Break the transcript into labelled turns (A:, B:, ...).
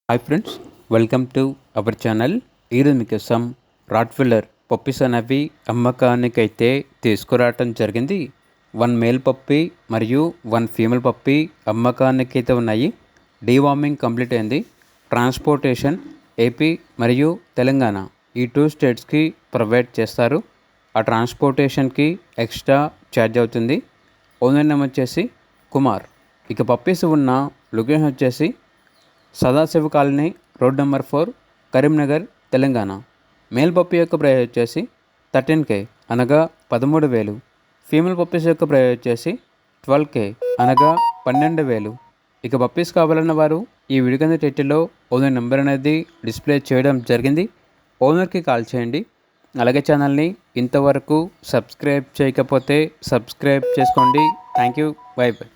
A: Hi friends, welcome to our channel. ఈరోజు మీకోసం Rottweiler puppies అనేవి అమ్మకానికైతే తీసుకురావటం జరిగింది. 1 మేల్ పప్పీ మరియు 1 ఫీమేల్ పప్పీ అమ్మకానికైతే ఉన్నాయి. డీవార్మింగ్ కంప్లీట్ అయింది. ట్రాన్స్పోర్టేషన్ ఏపీ మరియు తెలంగాణ ఈ 2 స్టేట్స్కి ప్రొవైడ్ చేస్తారు. ఆ ట్రాన్స్పోర్టేషన్కి ఎక్స్ట్రా ఛార్జ్ అవుతుంది. ఓనర్ నేమ్ వచ్చేసి కుమార్. ఇక పప్పీస్ ఉన్న లొకేషన్ వచ్చేసి Sadashiva colony, road number 4, Karimnagar, Telangana. Male puppy యొక్క ప్రైస్ వచ్చేసి 13K అనగా 13,000. ఫీమేల్ పప్పీస్ యొక్క ప్రైస్ వచ్చేసి 12K అనగా 12,000. ఇక పప్పీస్ కావాలన్న వారు ఈ వీడియో కింద టైటిల్లో ఓనర్ నెంబర్ అనేది డిస్ప్లే చేయడం జరిగింది. ఓనర్కి కాల్ చేయండి. అలాగే ఛానల్ని ఇంతవరకు సబ్స్క్రైబ్ చేయకపోతే సబ్స్క్రైబ్ చేసుకోండి. Thank you. By by.